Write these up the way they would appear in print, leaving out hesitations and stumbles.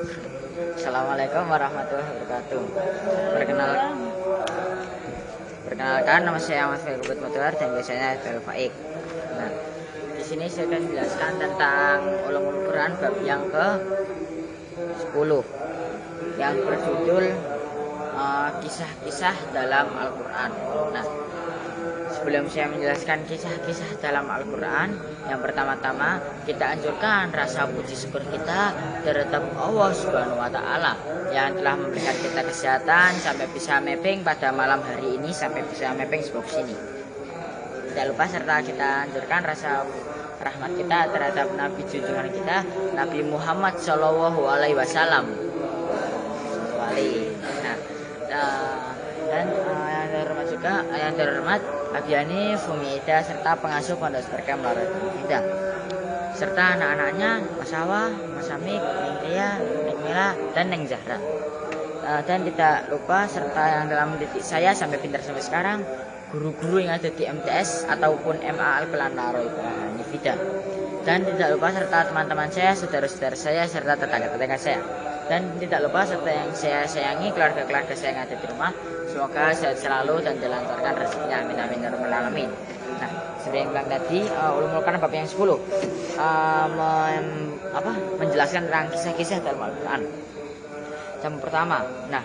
Assalamualaikum warahmatullahi wabarakatuh. Perkenalkan, nama saya Ahmad Fairul Mutuar dan biasanya Fairul Faik. Nah, di sini saya akan menjelaskan tentang ulumul Quran bab yang ke-10 yang berjudul kisah-kisah dalam Al-Quran. Nah, sebelum saya menjelaskan kisah-kisah dalam Al-Quran, yang pertama-tama kita anjurkan rasa puji syukur kita terhadap Allah Subhanahu wa Ta'ala yang telah memberikan kita kesehatan sampai bisa mapping pada malam hari ini, sampai bisa mapping sebuah sini. Tidak lupa serta kita anjurkan rasa rahmat kita terhadap Nabi junjungan kita, Nabi Muhammad Shallallahu Alaihi Wasallam. Dan yang terhormat juga, yang terhormat Abiani Fumiida serta pengasuh Pondok Berkah Melarut Fumiida serta anak-anaknya Mas Awa, Mas Amik, Neng Ria, Neng Mila, dan Neng Zahra. Dan tidak lupa serta yang dalam didik saya sampai pintar sampai sekarang, guru-guru yang ada di MTS ataupun MA Al-Pelantaro Nifida. Dan tidak lupa serta teman-teman saya, saudara-saudara saya, serta tetangga-tetangga saya. Dan tidak lupa serta yang saya sayangi, keluarga-keluarga saya yang ada di rumah. Semoga sehat selalu dan dilancarkan rezekinya, amin amin ya rabbal alamin. Nah, seperti yang bilang tadi, ulumul Quran bab yang 10 menjelaskan tentang kisah-kisah dalam Al-Quran. Yang pertama, nah,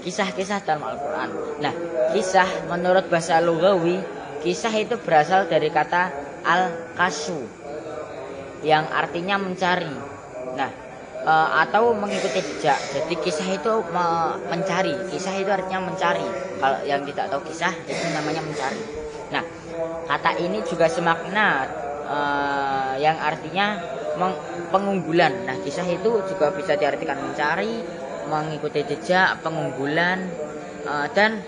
kisah-kisah dalam Al-Quran. Nah, kisah menurut bahasa lugawi, kisah itu berasal dari kata al-kasu yang artinya mencari. Nah, atau mengikuti jejak. Jadi kisah itu mencari. Kisah itu artinya mencari. Kalau yang tidak tahu kisah itu namanya mencari. Nah, kata ini juga semakna yang artinya pengunggulan. Nah, kisah itu juga bisa diartikan mencari, mengikuti jejak, pengunggulan, dan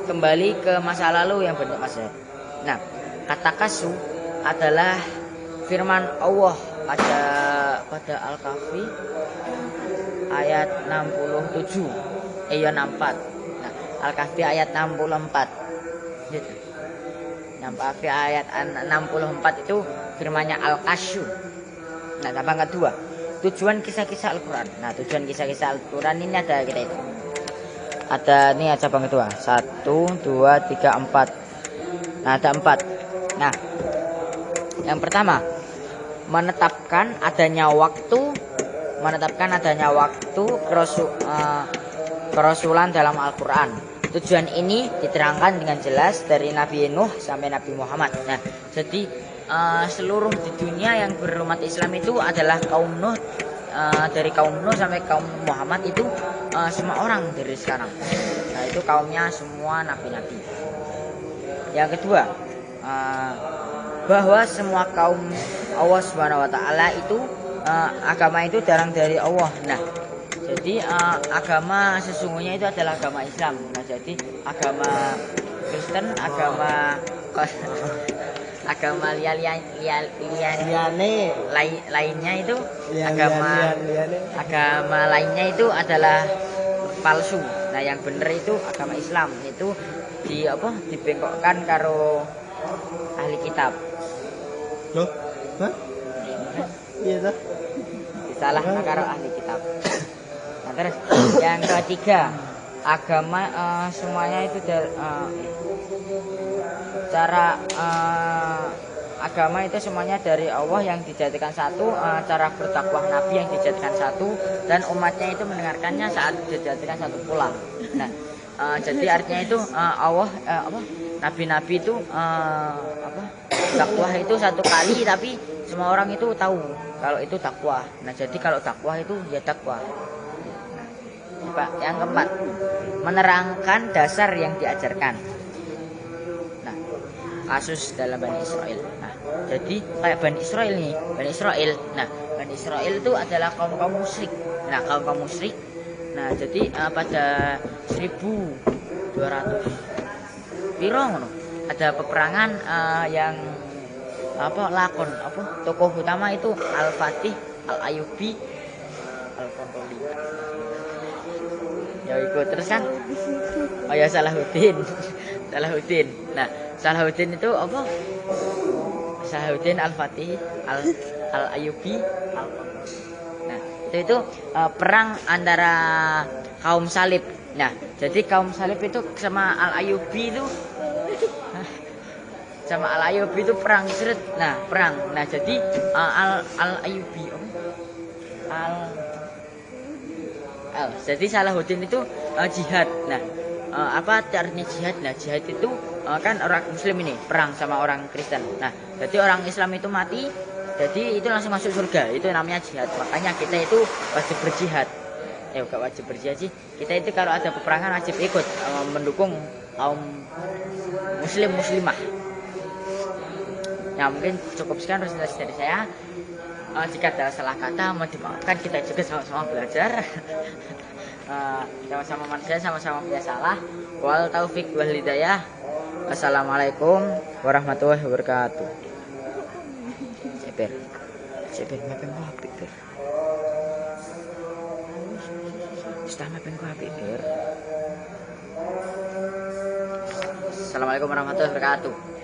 kembali ke masa lalu yang bentuk masa. Nah, kata kasu adalah firman Allah pada Al-Kahfi ayat 67 64. Nah, Al-Kahfi ayat 64. Gitu. Al-Kahfi ayat 64 itu firmannya Al-Kasyu. Nah, cabang kedua, tujuan kisah-kisah Al-Quran. Nah, tujuan kisah-kisah Al-Quran ini ada kita itu. Ada nih cabang kedua. 1, 2, 3, 4. Nah, ada 4. Nah, yang pertama, menetapkan adanya waktu kerasulan dalam Al-Quran. Tujuan ini diterangkan dengan jelas dari Nabi Nuh sampai Nabi Muhammad. Nah, jadi seluruh di dunia yang berumat Islam itu adalah kaum Nuh. Dari kaum Nuh sampai kaum Muhammad itu semua orang dari sekarang. Nah, itu kaumnya semua nabi-nabi. Yang kedua, bahwa semua kaum Allah Subhanahu wa Ta'ala itu agama itu datang dari Allah. Nah, jadi agama sesungguhnya itu adalah agama Islam. Nah, jadi agama Kristen, agama lainnya itu agama lainnya itu adalah palsu. Nah, yang benar itu agama Islam, itu dibengkokkan karo ahli kitab. Loh? Hah? Iya toh? Disalah karo ahli kitab. Nah, terus yang ketiga, agama semuanya itu agama itu semuanya dari Allah yang dijadikan satu, cara berdakwah Nabi yang dijadikan satu, dan umatnya itu mendengarkannya saat dijadikan satu pula. Nah, jadi artinya itu Allah nabi-nabi itu dakwah itu satu kali, tapi semua orang itu tahu kalau itu dakwah. Nah, jadi kalau dakwah itu ya dakwah. Nah, yang keempat, menerangkan dasar yang diajarkan. Nah, kasus dalam Bani Israel. Nah, jadi kayak Bani Israel nih, Bani Israel. Nah, Bani Israel itu adalah kaum musyrik. Nah, kaum musyrik. Nah, jadi pada 1200 piro ngono, ada peperangan yang tokoh utama itu Al-Fatih, Al-Ayubi, Al-Kontroli. Ya ikut terus kan? Oh ya, Salahuddin. Nah, Salahuddin itu Salahuddin Al-Fatih Al-Ayyubi Nah, itu perang antara kaum Salib. Nah, jadi kaum Salib itu sama Al-Ayyubi itu perang seret. Nah, perang. Nah, jadi Al-Ayyubi jadi Salahuddin itu jihad. Nah, apa artinya jihad? Nah, jihad itu kan orang Muslim ini perang sama orang Kristen. Nah, jadi orang Islam itu mati, jadi itu langsung masuk surga. Itu namanya jihad. Makanya kita itu wajib berjihad. Bukan wajib berjihad sih. Kita itu kalau ada peperangan wajib ikut mendukung kaum muslimah. Ya mungkin cukup sekian presentasi dari saya. Jika ada salah kata mohon dimaafkan, kita juga sama-sama belajar. Sama-sama manusia, sama-sama punya salah. Wal taufik wal hidayah. Assalamualaikum warahmatullahi wabarakatuh. Ceper mapen ko apik per. Mapen ko apik per. Assalamualaikum warahmatullahi wabarakatuh.